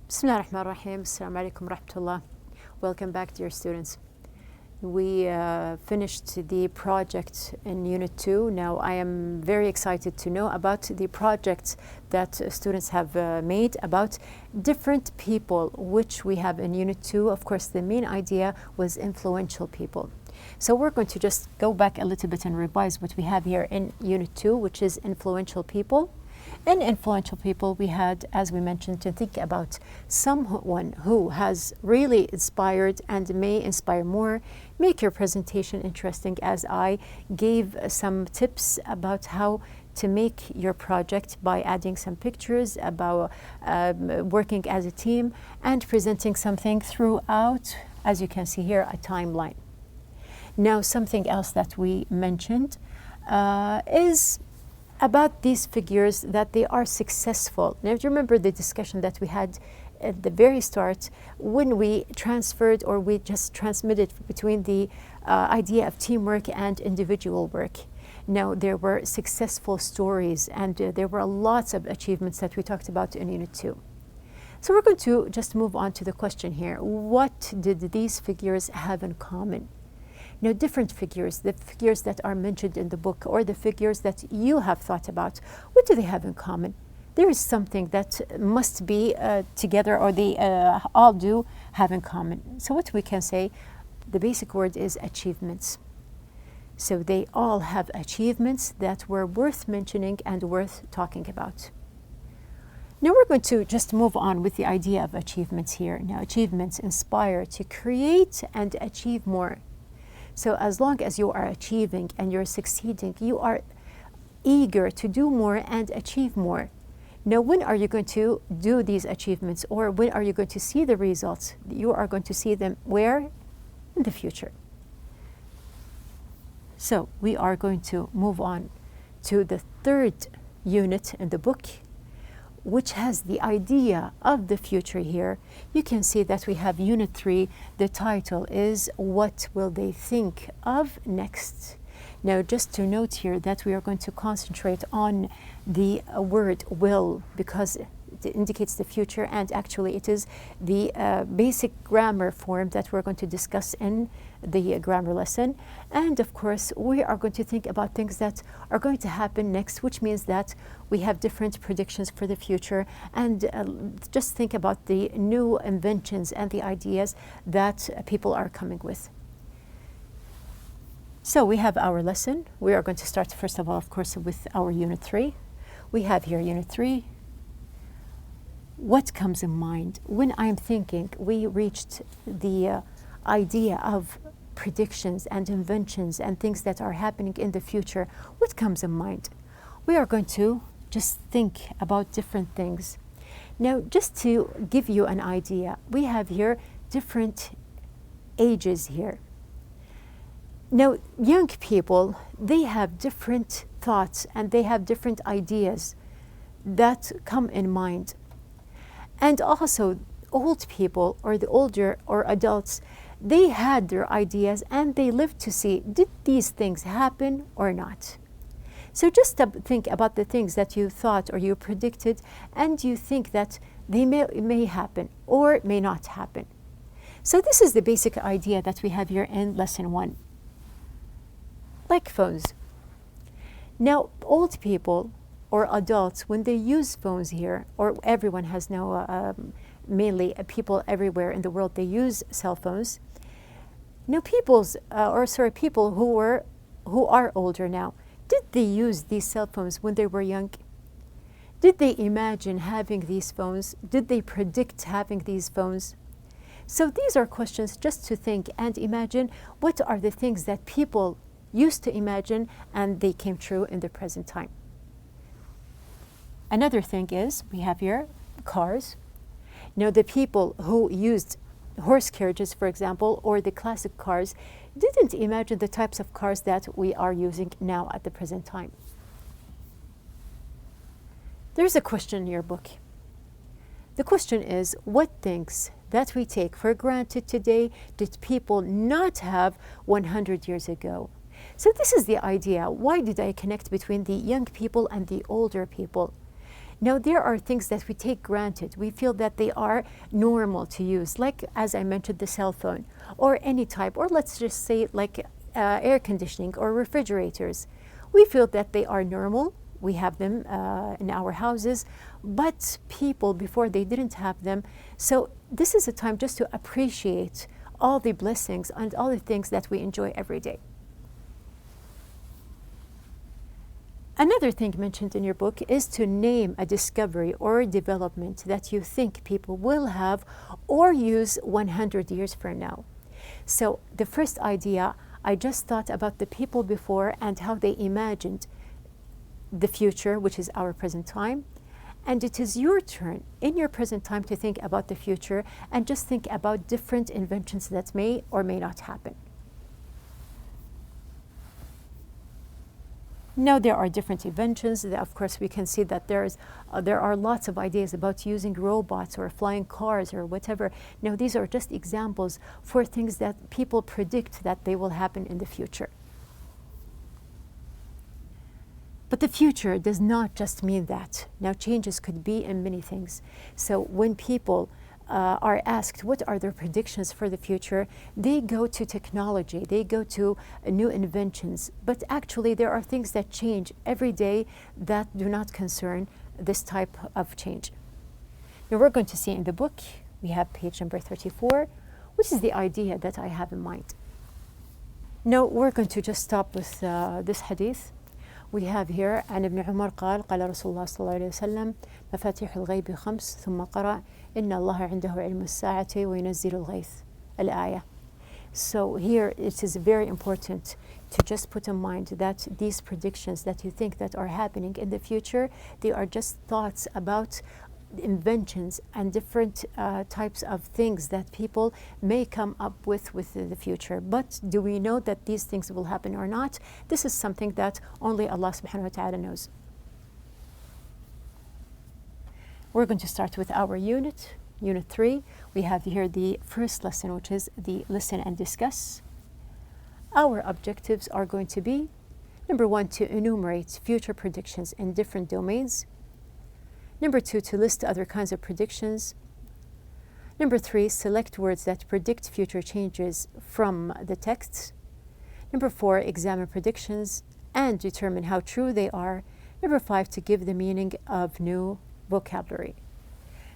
Bismillah ar-Rahman ar-Rahim. Assalamu alaikum rahmatullah. Welcome back, dear students. We finished the project in Unit 2. Now I am very excited to know about the projects that students have made about different people, which we have in Unit 2. Of course, the main idea was influential people. So we're going to just go back a little bit and revise what we have here in Unit 2, which is influential people. In influential people, we had, as we mentioned, to think about someone who has really inspired and may inspire more. Make your presentation interesting, as I gave some tips about how to make your project by adding some pictures, about working as a team, and presenting something throughout, as you can see here, a timeline. Now, something else that we mentioned is about these figures, that they are successful. Now, do you remember the discussion that we had at the very start when we transferred, or we just transmitted between the idea of teamwork and individual work? Now, there were successful stories, and there were lots of achievements that we talked about in Unit 2. So we're going to just move on to the question here. What did these figures have in common? Now, different figures, the figures that are mentioned in the book, or the figures that you have thought about, what do they have in common? There is something that must be together, or they all do have in common. So what we can say, the basic word is achievements. So they all have achievements that were worth mentioning and worth talking about. Now we're going to just move on with the idea of achievements here. Now, achievements inspire to create and achieve more. So as long as you are achieving and you're succeeding, you are eager to do more and achieve more. Now, when are you going to do these achievements, or when are you going to see the results? You are going to see them where? In the future. So we are going to move on to the third unit in the book, which has the idea of the future here. You can see that we have Unit 3. The title is, What Will They Think of Next? Now, just to note here that we are going to concentrate on the word will, because it indicates the future, and actually it is the basic grammar form that we're going to discuss in the grammar lesson. And of course, we are going to think about things that are going to happen next, which means that we have different predictions for the future, and just think about the new inventions and the ideas that people are coming with. So we have our lesson. We are going to start, first of all, of course, with our Unit 3. We have here Unit 3. What comes in mind? When I'm thinking, we reached the idea of predictions and inventions and things that are happening in the future. What comes in mind? We are going to just think about different things. Now, just to give you an idea, we have here different ages here. Now, young people, they have different thoughts and they have different ideas that come in mind. And also, old people, or the older or adults, they had their ideas and they lived to see, did these things happen or not? So just think about the things that you thought or you predicted, and you think that they may happen or may not happen. So this is the basic idea that we have here in Lesson 1. Like phones. Now, old people or adults, when they use phones here, or everyone has now, mainly people everywhere in the world, they use cell phones. Now, people who are older now, did they use these cell phones when they were young? Did they imagine having these phones? Did they predict having these phones? So these are questions just to think and imagine what are the things that people used to imagine and they came true in the present time. Another thing is, we have here cars. Now, the people who used horse carriages, for example, or the classic cars, didn't imagine the types of cars that we are using now at the present time. There's a question in your book. The question is, what things that we take for granted today did people not have 100 years ago? So this is the idea. Why did I connect between the young people and the older people? Now, there are things that we take granted. We feel that they are normal to use, like, as I mentioned, the cell phone, or any type, or let's just say like air conditioning or refrigerators. We feel that they are normal. We have them in our houses, but people before, they didn't have them. So this is a time just to appreciate all the blessings and all the things that we enjoy every day. Another thing mentioned in your book is to name a discovery or a development that you think people will have or use 100 years from now. So the first idea, I just thought about the people before and how they imagined the future, which is our present time. And it is your turn in your present time to think about the future and just think about different inventions that may or may not happen. Now, there are different inventions. Of course, we can see that there are lots of ideas about using robots or flying cars or whatever. Now, these are just examples for things that people predict that they will happen in the future. But the future does not just mean that. Now, changes could be in many things. So when people are asked what are their predictions for the future, they go to technology, they go to new inventions. But actually, there are things that change every day that do not concern this type of change. Now, we're going to see in the book, we have page number 34, which is the idea that I have in mind. Now, we're going to just stop with this hadith. We have here عن ابن عمر قال رسول الله صلى الله عليه وسلم مفاتيح الغيب 5 ثم قرأ إن الله عنده علم الساعة وينزل الغيث الآية. So here it is very important to just put in mind that these predictions that you think that are happening in the future, they are just thoughts about inventions and different types of things that people may come up with the future. But do we know that these things will happen or not? This is something that only Allah subhanahu wa ta'ala knows. We're going to start with our unit 3. We have here the first lesson, which is the listen and discuss. Our objectives are going to be, number 1, to enumerate future predictions in different domains. Number 2, to list other kinds of predictions. Number 3, select words that predict future changes from the texts. Number 4, examine predictions and determine how true they are. Number 5, to give the meaning of new vocabulary.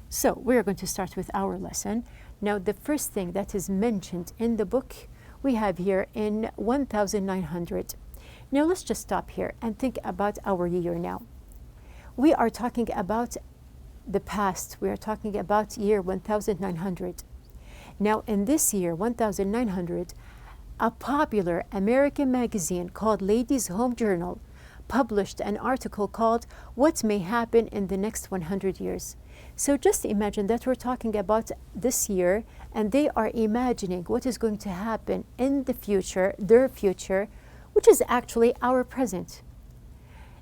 So we are going to start with our lesson. Now, the first thing that is mentioned in the book, we have here in 1900. Now, let's just stop here and think about our year now. We are talking about the past. We are talking about year 1900. Now, in this year 1900, a popular American magazine called Ladies' Home Journal published an article called What May Happen in the Next 100 Years. So just imagine that we're talking about this year, and they are imagining what is going to happen in the future, their future, which is actually our present.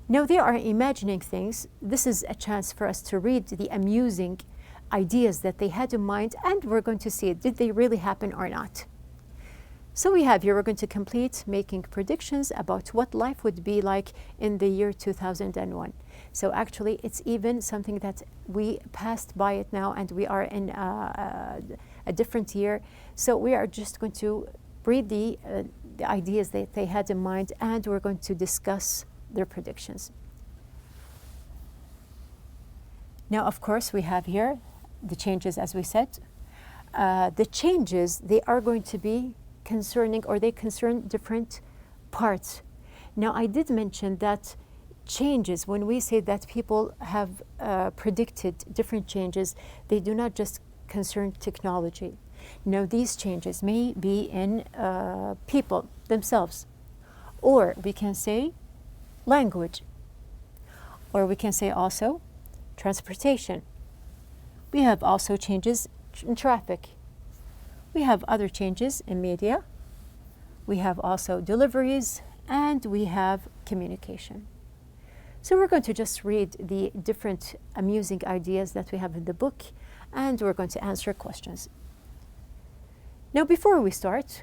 Now, they are imagining things. This is a chance for us to read the amusing ideas that they had in mind, and we're going to see, did they really happen or not? So we have here, we're going to complete making predictions about what life would be like in the year 2001. So actually, it's even something that we passed by it now, and we are in a different year. So we are just going to read the ideas that they had in mind, and we're going to discuss their predictions. Now, of course, we have here the changes, as we said. The changes, they are going to be concerning, or they concern different parts. Now, I did mention that changes, when we say that people have predicted different changes, they do not just concern technology. Now, these changes may be in people themselves, or we can say language, or we can say also transportation. We have also changes in traffic. We have other changes in media. We have also deliveries, and we have communication. So we're going to just read the different amusing ideas that we have in the book, and we're going to answer questions. Now, before we start,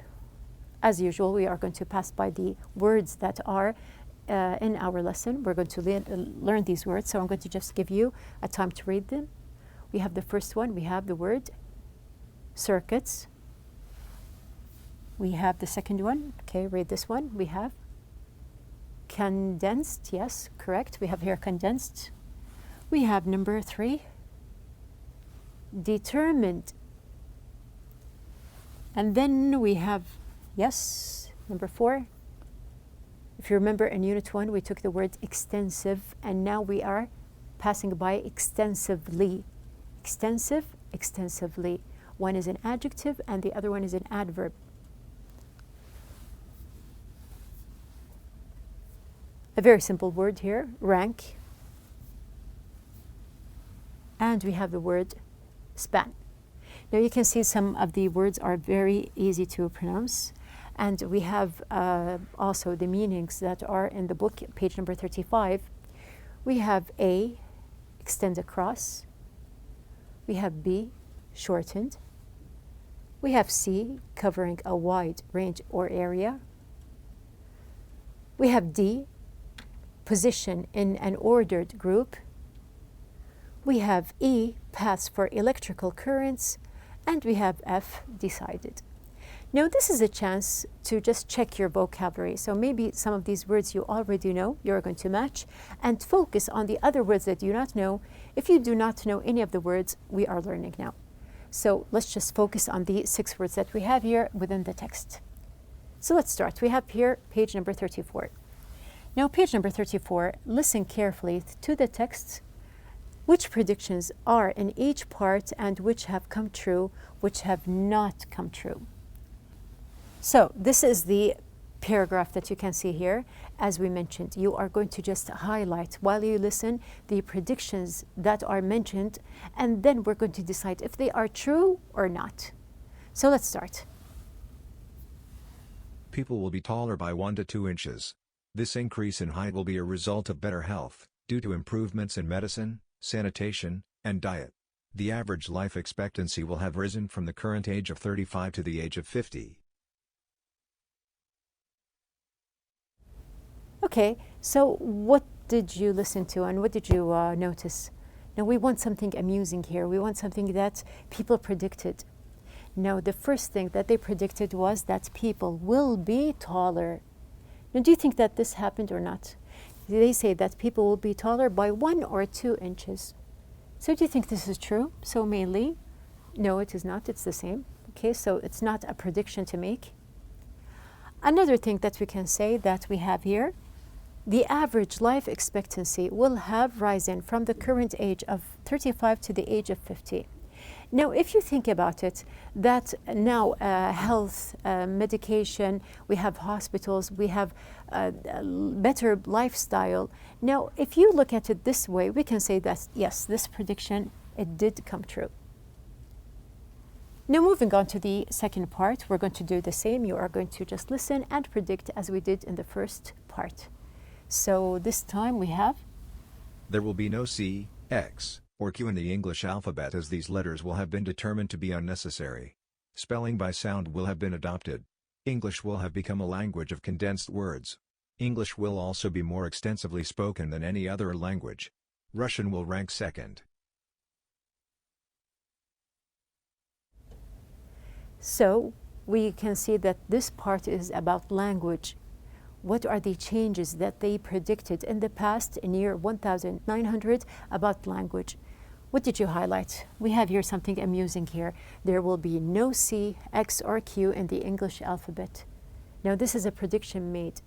as usual, we are going to pass by the words that are in our lesson. We're going to learn these words, so I'm going to just give you a time to read them. We have the first one. We have the word circuits. We have the second one. Okay, read this one. We have condensed. Yes, correct. We have here condensed. We have number 3, determined. And then we have, yes, number 4. If you remember in Unit 1, we took the word extensive, and now we are passing by extensively. Extensive, extensively. One is an adjective and the other one is an adverb. A very simple word here, rank. And we have the word span. Now you can see some of the words are very easy to pronounce. And we have also the meanings that are in the book, page number 35. We have A, extend across. We have B, shortened. We have C, covering a wide range or area. We have D, position in an ordered group. We have E, paths for electrical currents. And we have F, decided. Now this is a chance to just check your vocabulary. So maybe some of these words you already know, you're going to match, and focus on the other words that you do not know. If you do not know any of the words we are learning now. So let's just focus on the 6 words that we have here within the text. So let's start. We have here page number 34. Now page number 34, listen carefully to the text. Which predictions are in each part and which have come true, which have not come true? So this is the paragraph that you can see here. As we mentioned, you are going to just highlight while you listen the predictions that are mentioned, and then we're going to decide if they are true or not. So let's start. People will be taller by 1 to 2 inches. This increase in height will be a result of better health, due to improvements in medicine, sanitation, and diet. The average life expectancy will have risen from the current age of 35 to the age of 50. Okay, so what did you listen to and what did you notice? Now we want something amusing here. We want something that people predicted. Now the first thing that they predicted was that people will be taller. Now do you think that this happened or not? They say that people will be taller by 1 or 2 inches. So do you think this is true? So mainly, no, it is not. It's the same. Okay, so it's not a prediction to make. Another thing that we can say that we have here, the average life expectancy will have risen from the current age of 35 to the age of 50. Now, if you think about it, that now health, medication, we have hospitals, we have better lifestyle. Now, if you look at it this way, we can say that, yes, this prediction, it did come true. Now, moving on to the second part, we're going to do the same. You are going to just listen and predict as we did in the first part. So this time we have... There will be no C, X, or Q in the English alphabet, as these letters will have been determined to be unnecessary. Spelling by sound will have been adopted. English will have become a language of condensed words. English will also be more extensively spoken than any other language. Russian will rank second. So we can see that this part is about language. What are the changes that they predicted in the past, in year 1900, about language? What did you highlight? We have here something amusing here. There will be no C, X, or Q in the English alphabet. Now, this is a prediction made.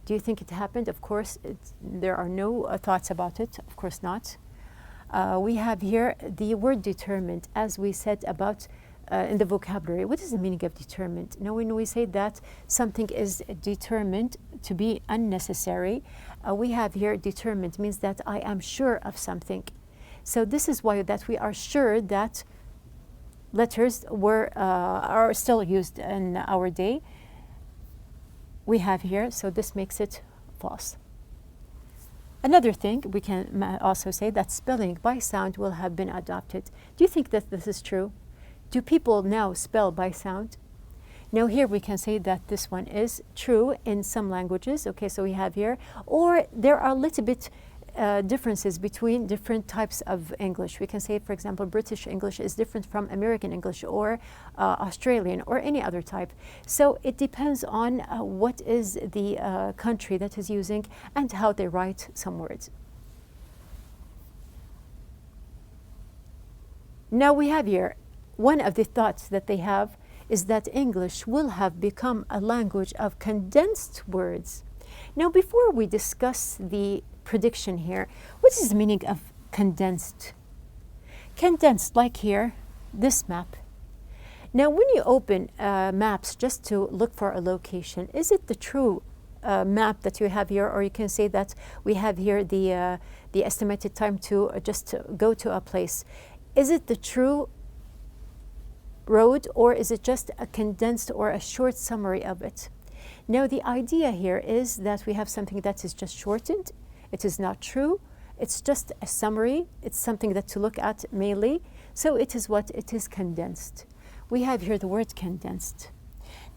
Do you think it happened? Of course, there are no thoughts about it. Of course not. We have here the word determined, as we said about in the vocabulary. What is the meaning of determined? Now, when we say that something is determined to be unnecessary, we have here determined means that I am sure of something. So this is why that we are sure that letters are still used in our day. We have here, so this makes it false. Another thing, we can also say that spelling by sound will have been adopted. Do you think that this is true? Do people now spell by sound? Now here we can say that this one is true in some languages. Okay, so we have here, or there are a little bit differences between different types of English. We can say, for example, British English is different from American English or Australian or any other type. So it depends on what is the country that is using and how they write some words. Now we have here, one of the thoughts that they have is that English will have become a language of condensed words. Now before we discuss the prediction here, what is the meaning of condensed? Condensed, like here, this map. Now when you open maps just to look for a location, is it the true map that you have here, or you can say that we have here the estimated time to just go to a place? Is it the true road, or is it just a condensed or a short summary of it? Now the idea here is that we have something that is just shortened. It is not true. It's just a summary. It's something that to look at mainly. So it is what? It is condensed. We have here the word condensed.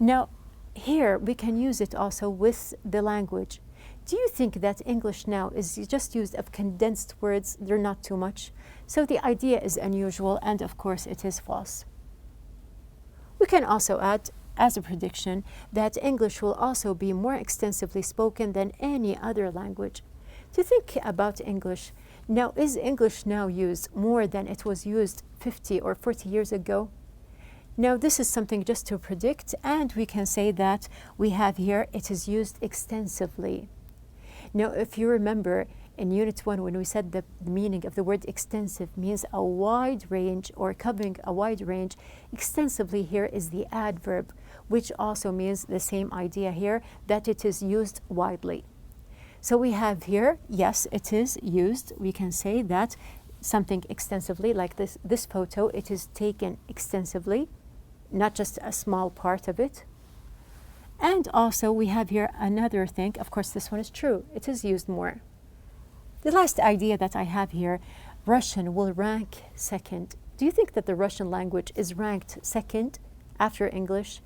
Now here we can use it also with the language. Do you think that English now is just used of condensed words? They're not too much. So the idea is unusual, and of course it is false. We can also add as a prediction that English will also be more extensively spoken than any other language. To think about English, now is English now used more than it was used 50 or 40 years ago? Now this is something just to predict, and we can say that we have here it is used extensively. Now if you remember in Unit 1 when we said the meaning of the word extensive means a wide range or covering a wide range, extensively here is the adverb, which also means the same idea here, that it is used widely. So we have here, yes, it is used. We can say that something extensively, like this photo, it is taken extensively, not just a small part of it. And also we have here another thing. Of course, this one is true. It is used more. The last idea that I have here, Russian will rank second. Do you think that the Russian language is ranked second after English?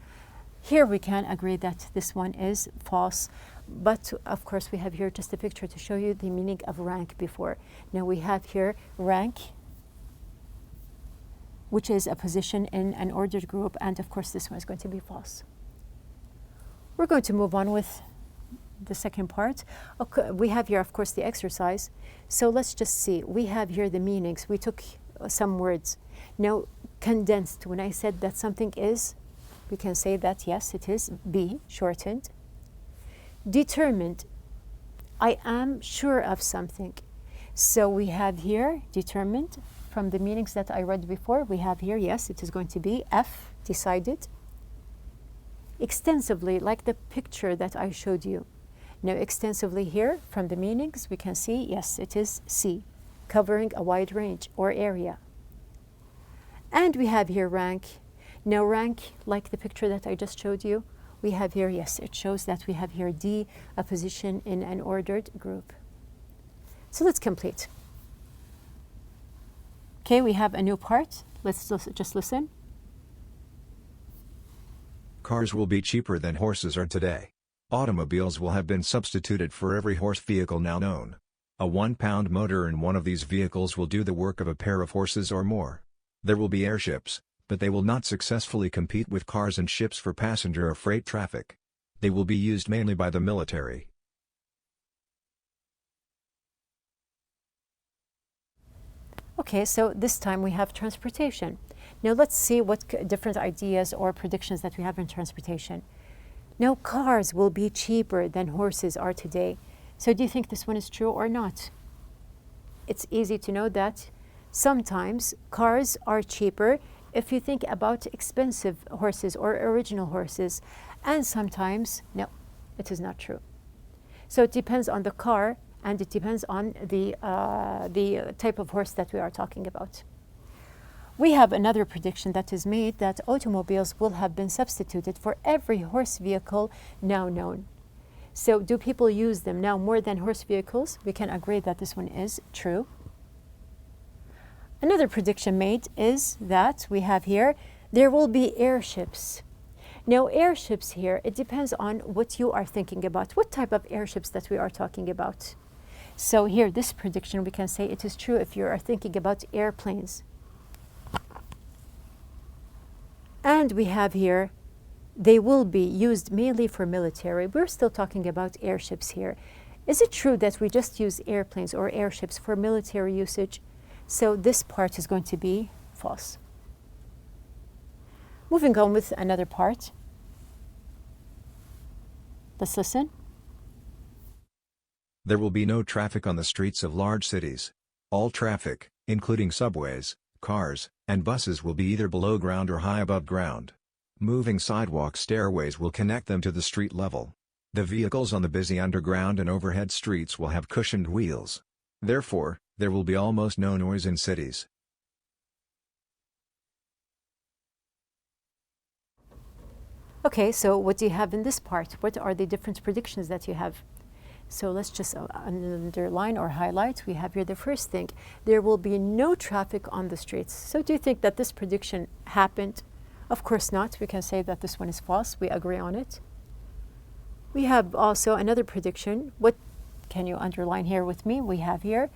Here we can agree that this one is false. But of course we have here just a picture to show you the meaning of rank before. Now we have here rank, which is a position in an ordered group, and of course this one is going to be false. We're going to move on with the second part. Okay, we have here of course the exercise. So let's just see. We have here the meanings. We took some words. Now condensed, when I said that something is, we can say that yes, it is be shortened. Determined, I am sure of something. So we have here determined from the meanings that I read before. We have here, yes, it is going to be F, decided. Extensively, like the picture that I showed you. Now extensively here from the meanings we can see, yes, it is C, covering a wide range or area. And we have here rank. Now rank, like the picture that I just showed you, we have here, yes, it shows that we have here D, a position in an ordered group. So let's complete. Okay, we have a new part. Let's just listen. Cars will be cheaper than horses are today. Automobiles will have been substituted for every horse vehicle now known. A 1-pound motor in one of these vehicles will do the work of a pair of horses or more. There will be airships, but they will not successfully compete with cars and ships for passenger or freight traffic. They will be used mainly by the military. Okay, so this time we have transportation. Now let's see what different ideas or predictions that we have in transportation. Now cars will be cheaper than horses are today. So do you think this one is true or not? It's easy to know that sometimes cars are cheaper if you think about expensive horses or original horses, and sometimes, no, it is not true. So it depends on the car, and it depends on the type of horse that we are talking about. We have another prediction that is made that automobiles will have been substituted for every horse vehicle now known. So do people use them now more than horse vehicles? We can agree that this one is true. Another prediction made is that we have here, there will be airships. Now, airships here, it depends on what you are thinking about, what type of airships that we are talking about. So here, this prediction, we can say it is true if you are thinking about airplanes. And we have here, they will be used mainly for military. We're still talking about airships here. Is it true that we just use airplanes or airships for military usage? So this part is going to be false. Moving on with another part. Let's listen. There will be no traffic on the streets of large cities. All traffic, including subways, cars, and buses, will be either below ground or high above ground. Moving sidewalk stairways will connect them to the street level. The vehicles on the busy underground and overhead streets will have cushioned wheels. Therefore, there will be almost no noise in cities. Okay, so what do you have in this part? What are the different predictions that you have? So let's just underline or highlight. We have here the first thing. There will be no traffic on the streets. So do you think that this prediction happened? Of course not. We can say that this one is false. We agree on it. We have also another prediction. What can you underline here with me? We have here,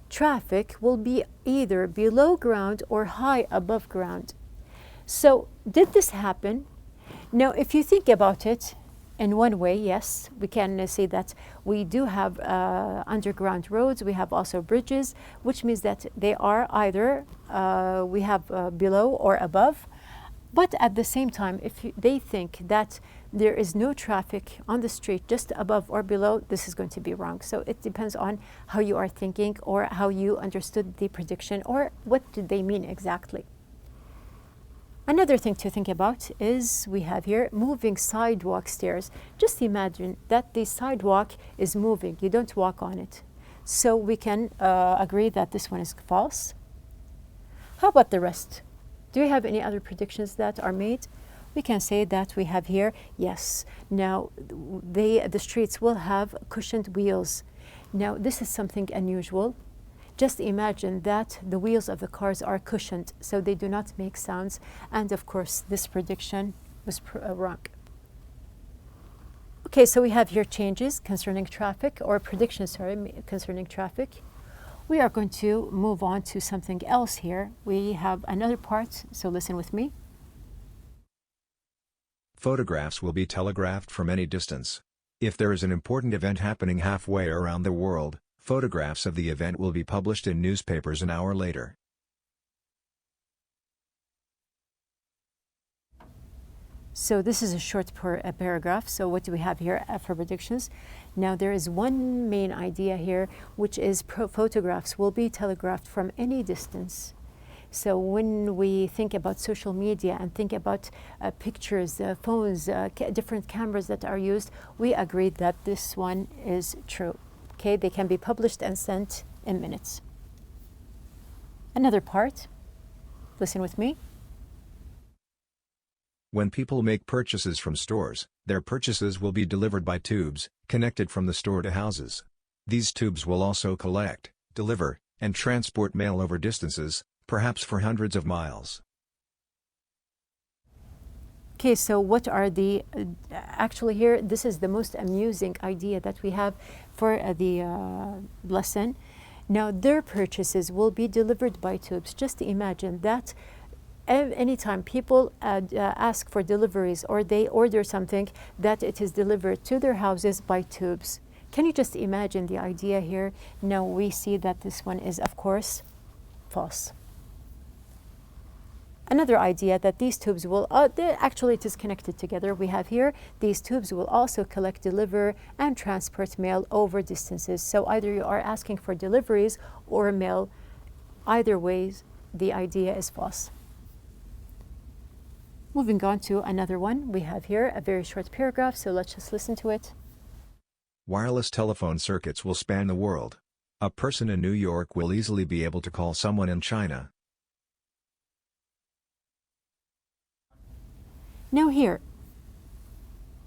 traffic will be either below ground or high above ground. So did this happen? Now, if you think about it in one way, yes, we can say that we do have underground roads. We have also bridges, which means that they are either we have below or above. But at the same time, if they think that there is no traffic on the street just above or below, this is going to be wrong. So it depends on how you are thinking or how you understood the prediction or what did they mean exactly. Another thing to think about is we have here moving sidewalk stairs. Just imagine that the sidewalk is moving. You don't walk on it. So we can agree that this one is false. How about the rest? Do you have any other predictions that are made? We can say that we have here, yes. Now, the streets will have cushioned wheels. Now, this is something unusual. Just imagine that the wheels of the cars are cushioned, so they do not make sounds. And of course, this prediction was wrong. Okay, so we have here changes concerning traffic, or predictions, sorry, concerning traffic. We are going to move on to something else here. We have another part, so listen with me. Photographs will be telegraphed from any distance. If there is an important event happening halfway around the world, photographs of the event will be published in newspapers an hour later. So this is a short paragraph. So what do we have here for predictions? Now there is one main idea here, which is photographs will be telegraphed from any distance. So when we think about social media and think about pictures, phones, different cameras that are used, we agree that this one is true. Okay, they can be published and sent in minutes. Another part, listen with me. When people make purchases from stores, their purchases will be delivered by tubes, connected from the store to houses. These tubes will also collect, deliver, and transport mail over distances, perhaps for hundreds of miles. Okay, so what are the, actually here, this is the most amusing idea that we have for the lesson. Now, their purchases will be delivered by tubes. Just imagine that anytime people ask for deliveries or they order something, that it is delivered to their houses by tubes. Can you just imagine the idea here? Now, we see that this one is, of course, false. Another idea that these tubes will, actually it is connected together. We have here, these tubes will also collect, deliver, and transport mail over distances. So either you are asking for deliveries or mail. Either ways, the idea is false. Moving on to another one, we have here a very short paragraph, so let's just listen to it. Wireless telephone circuits will span the world. A person in New York will easily be able to call someone in China. Now here,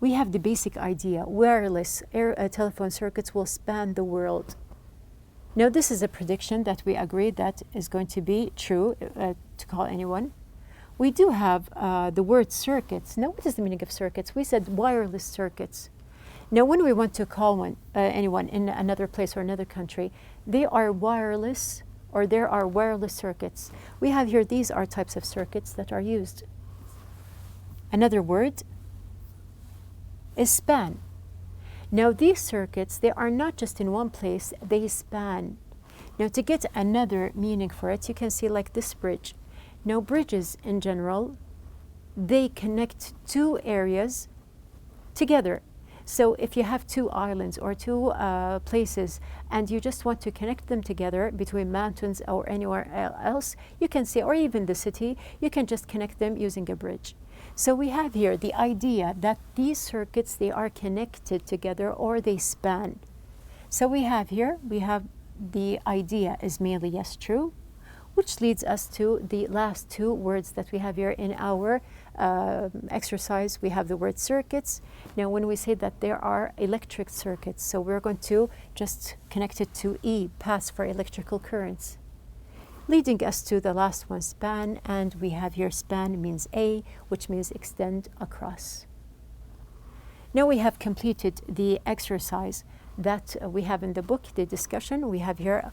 we have the basic idea. Wireless telephone circuits will span the world. Now this is a prediction that we agree that is going to be true to call anyone. We do have the word circuits. Now, what is the meaning of circuits? We said wireless circuits. Now, when we want to call anyone in another place or another country, they are wireless, or there are wireless circuits. We have here, these are types of circuits that are used. Another word is span. Now, these circuits, they are not just in one place, they span. Now, to get another meaning for it, you can see like this bridge. Now, bridges in general, they connect two areas together. So if you have two islands or two places and you just want to connect them together between mountains or anywhere else, you can say, or even the city, you can just connect them using a bridge. So we have here the idea that these circuits, they are connected together or they span. So we have here, we have the idea is mainly yes, true, which leads us to the last two words that we have here in our exercise. We have the word circuits. Now, when we say that there are electric circuits, so we're going to just connect it to E, pass for electrical currents. Leading us to the last one, span, and we have here span means A, which means extend across. Now we have completed the exercise that we have in the book, the discussion. We have here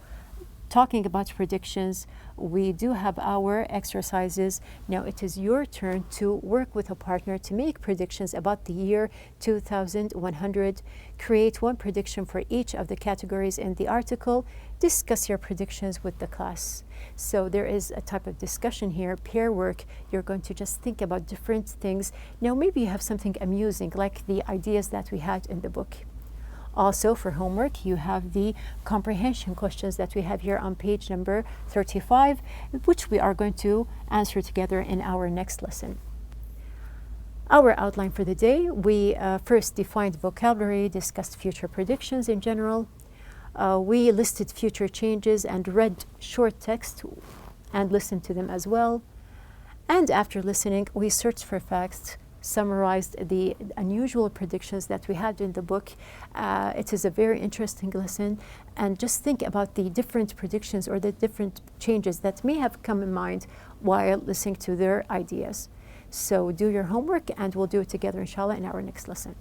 talking about predictions. We do have our exercises. Now it is your turn to work with a partner to make predictions about the year 2100. Create one prediction for each of the categories in the article. Discuss your predictions with the class. So there is a type of discussion here, pair work. You're going to just think about different things. Now maybe you have something amusing like the ideas that we had in the book. Also, for homework, you have the comprehension questions that we have here on page number 35, which we are going to answer together in our next lesson. Our outline for the day, we first defined vocabulary, discussed future predictions in general. We listed future changes and read short text and listened to them as well. And after listening, we searched for facts, summarized the unusual predictions that we had in the book. It is a very interesting lesson, and just think about the different predictions or the different changes that may have come in mind while listening to their ideas. So do your homework and we'll do it together inshallah in our next lesson.